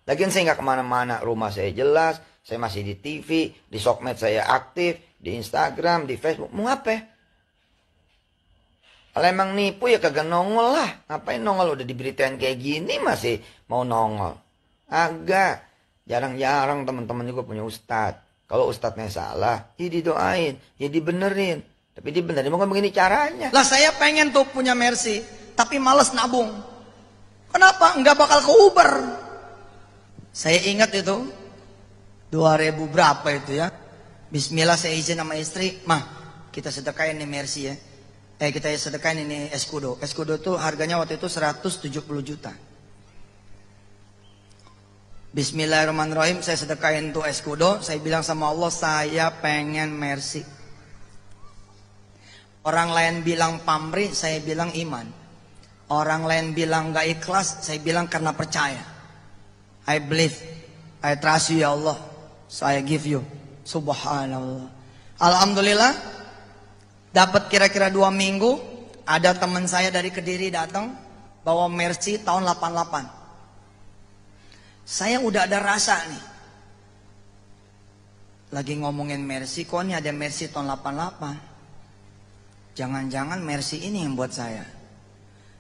Lagian saya nggak kemana-mana, rumah saya jelas, saya masih di TV, di sosmed saya aktif, di Instagram, di Facebook, mau apa? Kalau emang nipu ya kagak nongol lah. Ngapain nongol udah diberitain kayak gini masih mau nongol? Agak. Jarang-jarang teman-teman juga punya ustadz. Kalau ustadznya salah, ya didoain, ya dibenerin. Tapi dibenerin bukan begini caranya. Lah saya pengen tuh punya Mercy, tapi males nabung. Kenapa? Nggak bakal ke Uber. Saya ingat itu 2000 berapa itu ya. Bismillah saya izin sama istri, mah kita sedekahin nih Mercy ya. Kita sedekahin ini Escudo. Escudo tuh harganya waktu itu 170 juta. Bismillahirrahmanirrahim, saya sedekahin tuh Escudo. Saya bilang sama Allah, saya pengen Mercy. Orang lain bilang pamrih, saya bilang iman. Orang lain bilang gak ikhlas, saya bilang karena percaya. I believe, I trust you ya Allah, so I give you. Subhanallah. Alhamdulillah, dapat kira-kira 2 minggu, ada teman saya dari Kediri datang, bawa Mercy tahun 88. Saya udah ada rasa nih. Lagi ngomongin Mercy, kok nih ada Mercy tahun 88. Jangan-jangan Mercy ini yang buat saya.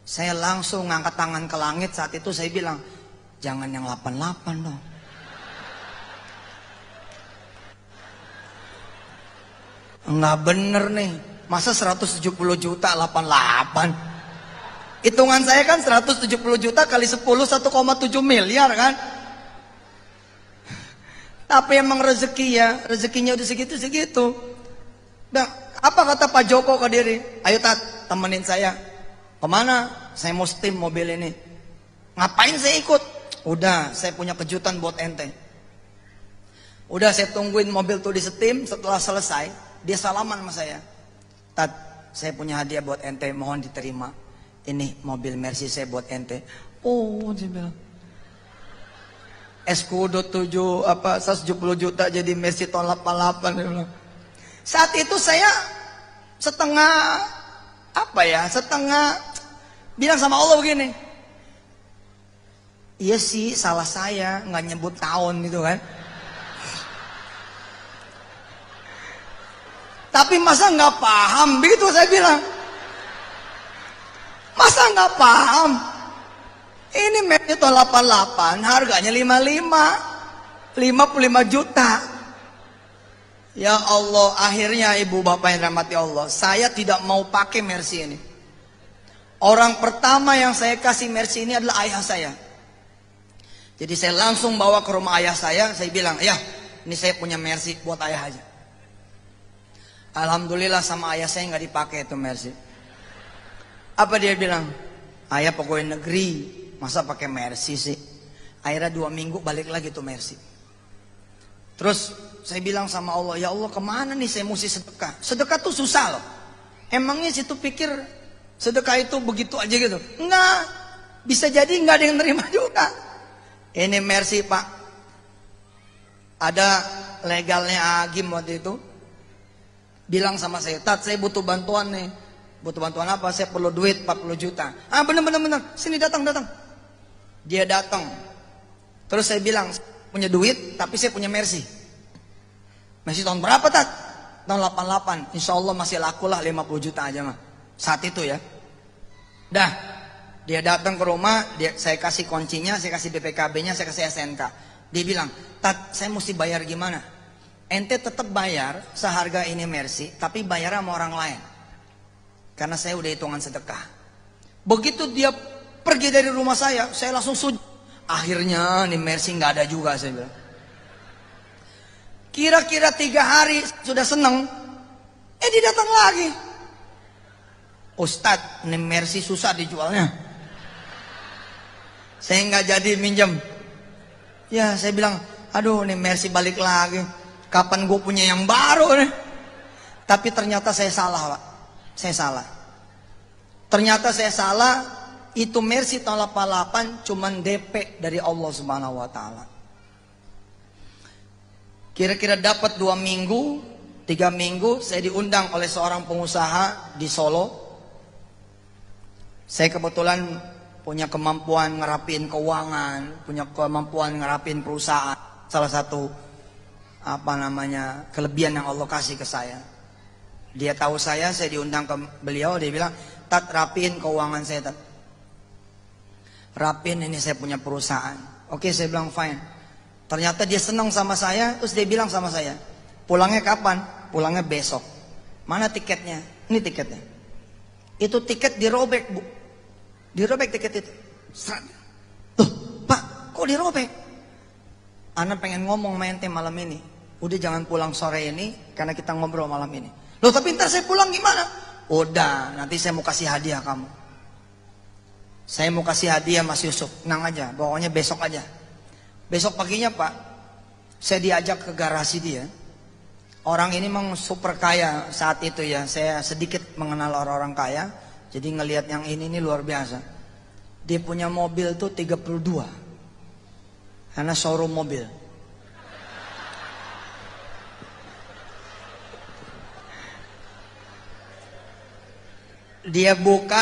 Saya langsung ngangkat tangan ke langit. Saat itu saya bilang, jangan yang 88 dong. Enggak bener nih. Masa 170 juta 88? Hitungan saya kan 170 juta kali 10 1,7 miliar kan. Tapi emang rezeki ya, rezekinya udah segitu-segitu. Nah, apa kata Pak Joko ke diri? Ayo Tat, temenin saya. Kemana? Saya mau steam mobil ini. Ngapain saya ikut? Udah, saya punya kejutan buat ente. Udah saya tungguin mobil tuh di steam. Setelah selesai, dia salaman sama saya. Tat, saya punya hadiah buat ente, mohon diterima. Ini mobil Mercy saya buat ente. Oh, dia bilang. Escudo 170 juta jadi Mercy tahun 88. Dia bilang. Saat itu saya setengah bilang sama Allah begini. Iya sih, salah saya nggak nyebut tahun gitu kan. Tapi masa nggak paham begitu saya bilang. Masa nggak paham? Ini Mercy tahun 88 harganya 55 juta. Ya Allah, akhirnya ibu bapak yang rahmati Allah, saya tidak mau pakai Mercy ini. Orang pertama yang saya kasih Mercy ini adalah ayah saya. Jadi saya langsung bawa ke rumah ayah saya bilang, ya ini saya punya Mercy buat ayah aja. Alhamdulillah sama ayah saya nggak dipakai itu Mercy. Apa dia bilang? Ayah pegawai negeri, masa pakai Mercy sih? Akhirnya 2 minggu balik lagi tuh Mercy. Terus saya bilang sama Allah, ya Allah kemana nih saya mesti sedekah? Sedekah tuh susah loh. Emangnya situ pikir sedekah itu begitu aja gitu? Enggak, bisa jadi nggak ada yang nerima juga. Ini Mercy Pak, ada legalnya Agim waktu itu. Bilang sama saya, Tat saya butuh bantuan nih. Butuh bantuan apa? Saya perlu duit 40 juta. Ah bener. Sini datang. Dia datang. Terus saya bilang, punya duit tapi saya punya Mercy. Mercy tahun berapa Tat? Tahun 88. Insya Allah masih laku lah 50 juta aja mah. Saat itu ya. Dah. Dia datang ke rumah. Saya kasih kuncinya. Saya kasih BPKB-nya. Saya kasih SNK. Dia bilang, Tat saya mesti bayar gimana? Ente tetap bayar seharga ini Mercy. Tapi bayar sama orang lain. Karena saya udah hitungan sedekah. Begitu dia pergi dari rumah saya langsung sujud. Akhirnya nih Mercy nggak ada juga saya bilang. Kira-kira 3 hari sudah seneng. Dia datang lagi. Ustadz, nih Mercy susah dijualnya. Saya nggak jadi minjem. Ya saya bilang, aduh nih Mercy balik lagi. Kapan gue punya yang baru nih? Tapi ternyata saya salah Pak. Saya salah. Ternyata saya salah. Itu Mercy tahun 88 cuman DP dari Allah Subhanahu wa taala. Kira-kira dapat 2 minggu, 3 minggu saya diundang oleh seorang pengusaha di Solo. Saya kebetulan punya kemampuan ngerapin keuangan, punya kemampuan ngerapin perusahaan. Salah satu kelebihan yang Allah kasih ke saya. Dia tahu saya diundang ke beliau, dia bilang, "Tat, rapiin keuangan saya, Tat. Rapin, ini saya punya perusahaan." Oke, saya bilang fine. Ternyata dia senang sama saya, terus dia bilang sama saya, "Pulangnya kapan?" "Pulangnya besok." "Mana tiketnya?" "Ini tiketnya." Itu tiket dirobek, Bu. Dirobek tiket itu. "Loh, Pak, kok dirobek?" "Ana pengen ngomong main ente malam ini. Udah jangan pulang sore ini, karena kita ngobrol malam ini." "Loh, tapi ntar saya pulang gimana?" "Udah, nanti saya mau kasih hadiah kamu. Saya mau kasih hadiah Mas Yusuf, tenang aja, pokoknya besok aja." Besok paginya, Pak, saya diajak ke garasi dia. Orang ini memang super kaya saat itu ya. Saya sedikit mengenal orang-orang kaya, jadi ngelihat yang ini luar biasa. Dia punya mobil tuh 32. Karena showroom mobil. Dia buka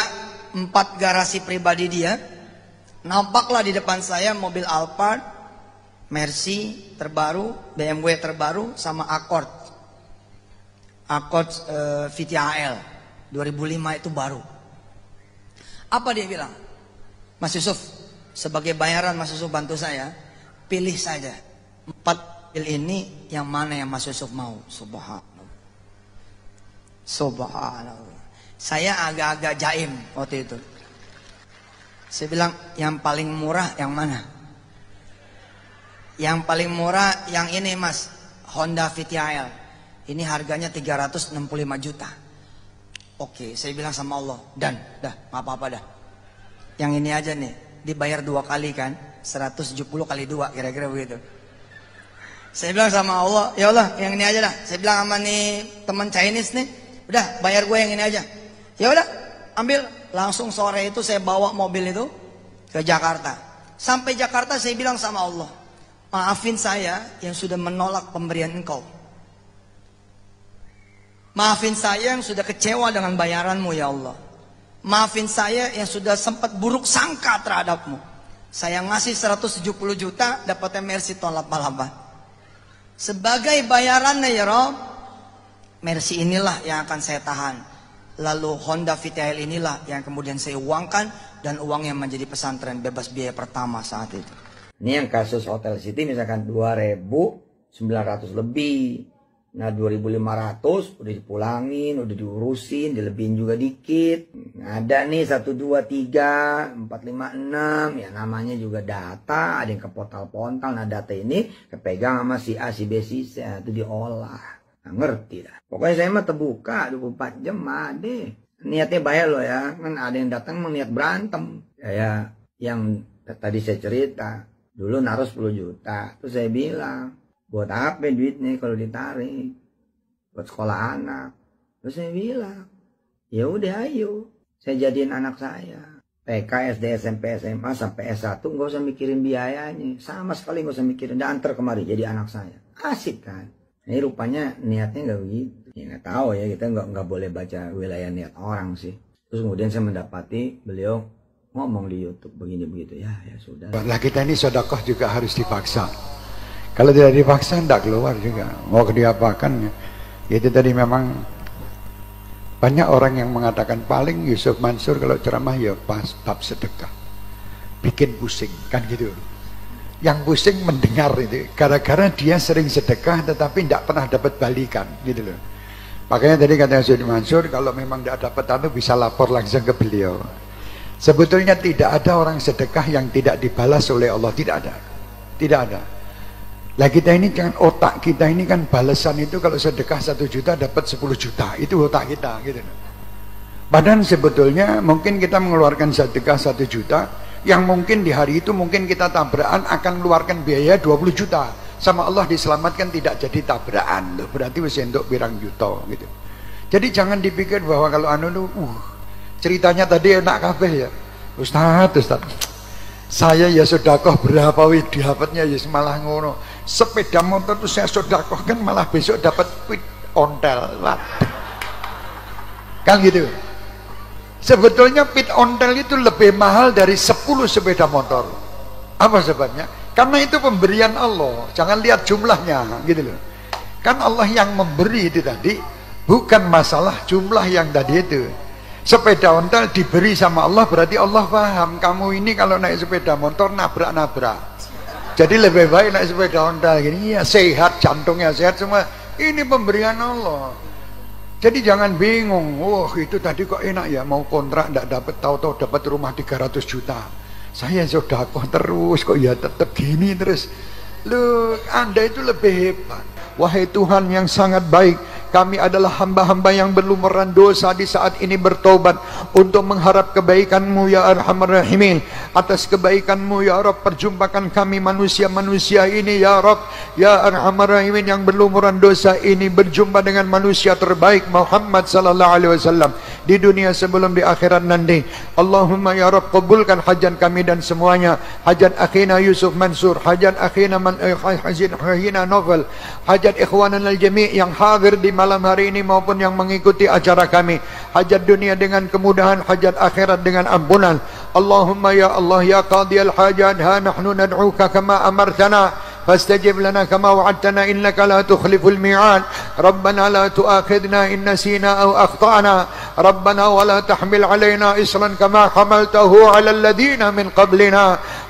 4 garasi pribadi dia. Nampaklah di depan saya mobil Alphard, Mercy terbaru, BMW terbaru, sama Accord VTHL 2005 itu baru. Apa dia bilang? "Mas Yusuf, sebagai bayaran Mas Yusuf bantu saya, pilih saja 4 mobil ini, yang mana yang Mas Yusuf mau." Subhanallah. Subhanallah. Saya agak-agak jaim waktu itu. Saya bilang, "Yang paling murah yang mana?" "Yang paling murah yang ini, Mas, Honda VTHL. Ini harganya 365 juta. Oke, saya bilang sama Allah, "Dan, dah, nggak apa-apa dah. Yang ini aja nih, dibayar 2 kali kan, 170 kali 2, kira-kira begitu." Saya bilang sama Allah, "Ya Allah, yang ini aja dah." Saya bilang sama nih teman Chinese nih, "Udah, bayar gue yang ini aja." Ya udah, ambil. Langsung sore itu saya bawa mobil itu ke Jakarta. Sampai Jakarta saya bilang sama Allah, "Maafin saya yang sudah menolak pemberian Engkau. Maafin saya yang sudah kecewa dengan bayaranmu ya Allah. Maafin saya yang sudah sempat buruk sangka terhadapmu. Saya ngasih 170 juta, dapatnya Mercy tahun 88. Sebagai bayarannya ya Rob, Mercy inilah yang akan saya tahan. Lalu Honda VTL inilah yang kemudian saya uangkan, dan uangnya menjadi pesantren bebas biaya pertama saat itu." Ini yang kasus Hotel City misalkan 2.900 lebih. Nah 2.500 udah dipulangin, udah diurusin, dilebihin juga dikit. Ada nih 1, 2, 3, 4, 5, 6. Ya namanya juga data, ada yang kepontal-pontal. Nah data ini kepegang sama si A, si B, si C. Itu diolah. Nah, ngerti dah. Pokoknya saya mah terbuka 24 jam ada. Niatnya bayar loh ya. Kan ada yang datang niat berantem. Ya yang tadi saya cerita. Dulu naruh 10 juta. Terus saya bilang, "Buat apa duitnya kalau ditarik? Buat sekolah anak." Terus saya bilang, "Ya udah ayo. Saya jadiin anak saya. TK, SD, SMP, SMA sampai S1 nggak usah mikirin biayanya. Sama sekali nggak usah mikirin. Dan antar kemari jadi anak saya." Asik kan? Ini rupanya niatnya nggak begitu. Ya nggak tahu ya, kita nggak boleh baca wilayah niat orang sih. Terus kemudian saya mendapati beliau ngomong di YouTube begini begitu. Ya sudah. Lah kita ini sedekah juga harus dipaksa. Kalau tidak dipaksa tidak keluar juga. Mau diapakan? Itu tadi memang banyak orang yang mengatakan paling Yusuf Mansur kalau ceramah ya pas bab sedekah. Bikin pusing kan gitu. Yang pusing mendengar itu gara-gara dia sering sedekah tetapi tidak pernah dapat balikan gitu loh. Makanya tadi kata Yusuf Mansur, kalau memang tidak dapat itu bisa lapor langsung ke beliau. Sebetulnya tidak ada orang sedekah yang tidak dibalas oleh Allah, tidak ada. Tidak ada. Lah kita ini kan otak kita ini kan balasan itu kalau sedekah 1 juta dapat 10 juta. Itu otak kita gitu. Padahal sebetulnya mungkin kita mengeluarkan sedekah 1 juta yang mungkin di hari itu mungkin kita tabrakan akan mengeluarkan biaya 20 juta. Sama Allah diselamatkan tidak jadi tabrakan loh. Berarti wis entuk pirang juta gitu. Jadi jangan dipikir bahwa kalau ceritanya tadi enak kabeh ya. Ustaz, saya ya sedekah berapa wih dapatnya ya malah ngono. Sepeda motor itu saya sedekahkan malah besok dapat ontel. Kan gitu. Sebetulnya pit ontel itu lebih mahal dari 10 sepeda motor. Apa sebabnya? Karena itu pemberian Allah. Jangan lihat jumlahnya, gitu loh. Kan Allah yang memberi itu tadi, bukan masalah jumlah yang tadi itu. Sepeda ontel diberi sama Allah, berarti Allah paham kamu ini kalau naik sepeda motor nabrak-nabrak. Jadi lebih baik naik sepeda ontel gini, ya sehat, jantungnya sehat semua. Ini pemberian Allah. Jadi jangan bingung, itu tadi kok enak ya, mau kontrak tidak dapat, tahu-tahu dapat rumah 300 juta. Saya sudah kok terus kok ya tetap gini terus. Loh, Anda itu lebih hebat. Wahai Tuhan yang sangat baik, kami adalah hamba-hamba yang berlumuran dosa di saat ini bertobat untuk mengharap kebaikan-Mu ya Arhamar Rahimin. Atas kebaikan-Mu ya Rabb, perjumpakan kami manusia-manusia ini ya Rabb, ya Arhamar Rahimin, yang berlumuran dosa ini berjumpa dengan manusia terbaik Muhammad sallallahu alaihi wasallam di dunia sebelum di akhirat nanti. Allahumma ya Rabb, kabulkan hajat kami dan semuanya, hajat akhina Yusuf Mansur, hajat akhina Novel, hajat ikhwanan al-jami' yang hadir di malam hari ini maupun yang mengikuti acara kami. Hajat dunia dengan kemudahan, hajat akhirat dengan ampunan. Allahumma ya Allah ya qadiyal hajat, ha nahnu nad'uka kama amartana فاستجب لنا كما وعدتنا إنك لا تخلف الميعاد ربنا لا تؤاخذنا إن نسينا أو أخطأنا ربنا ولا تحمل علينا إصرا كما حملته على الذين من قبلنا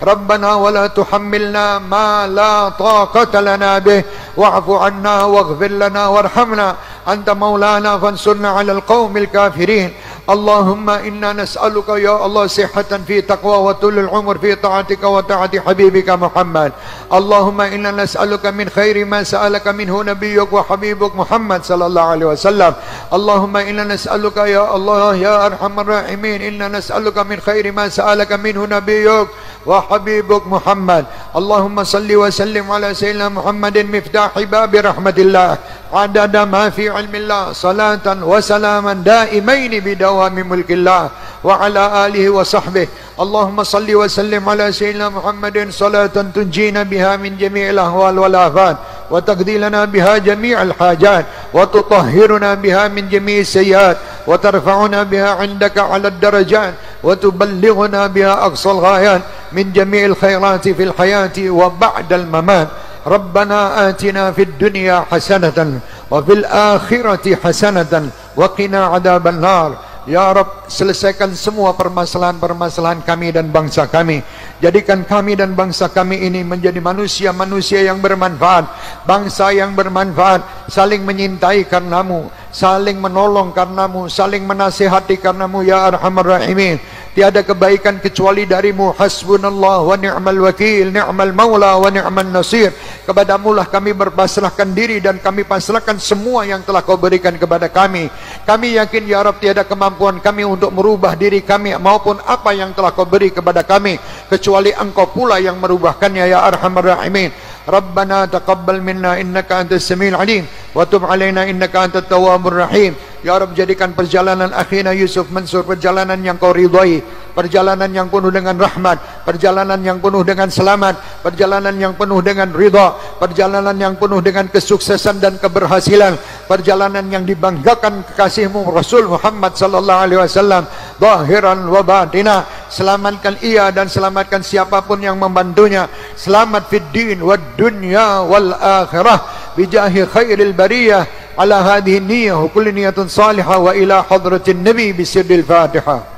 ربنا ولا تحملنا ما لا طاقة لنا به واعف عنا واغفر لنا وارحمنا أنت مولانا فانصرنا على القوم الكافرين اللهم إنا نسألك يا الله صحة في تقوى وطول العمر في طاعتك وطاعة حبيبك محمد اللهم إنا نسألك من خير ما سألك منه نبيك وحبيبك محمد صلى الله عليه وسلم اللهم إنا نسألك يا الله يا أرحم الراحمين إنا نسألك من خير ما سألك منه نبيك وحبيبك محمد اللهم صل وسلم على سيدنا محمد مفتاح باب رحمة الله عدد ما في علم الله صلاة وسلاما دائمين بدوام ملك الله وعلى آله وصحبه اللهم صل وسلم على سيدنا محمد صلاة تنجينا بها من جميع الأهوال والآفات وتقضي لنا بها جميع الحاجات وتطهرنا بها من جميع السيئات وترفعنا بها عندك على الدرجات وتبلغنا بها أقصى الغايات من جميع الخيرات في الحياة وبعد الممات ربنا آتنا في الدنيا حسنة وفي الآخرة حسنة وقنا عذاب النار. Ya Rabb, selesaikan semua permasalahan-permasalahan kami dan bangsa kami. Jadikan kami dan bangsa kami ini menjadi manusia-manusia yang bermanfaat, bangsa yang bermanfaat, saling menyintai karenamu, saling menolong karenamu, saling menasihati karenamu ya Arhamar Rahimin. Tiada kebaikan kecuali darimu. Hasbunallah wa ni'mal wakil, ni'mal maula wa ni'mal nasir. Kepadamulah kami berpasrahkan diri dan kami pasrahkan semua yang telah kau berikan kepada kami. Kami yakin ya Rabb tiada kemampuan kami untuk merubah diri kami maupun apa yang telah kau beri kepada kami, kecuali engkau pula yang merubahkannya ya Arhamar Rahimin. Rabbana taqabbal minna innaka antas samiul alim wa tub alaina innaka antat tawwabur rahim. Ya Rabb, jadikan perjalanan akhina Yusuf Mansur perjalanan yang kau ridhai, perjalanan yang penuh dengan rahmat, perjalanan yang penuh dengan selamat, perjalanan yang penuh dengan ridha, perjalanan yang penuh dengan kesuksesan dan keberhasilan, perjalanan yang dibanggakan kekasihmu Rasul Muhammad sallallahu alaihi wasallam zahiran wa batina. Selamatkan ia dan selamatkan siapapun yang membantunya. Selamat fid din wad dunya wal akhirah bijahi khairil bariyah ala hadhihi niyyah wa kulli niyatin salihah wa ila hadratin nabi bisirril fatihah.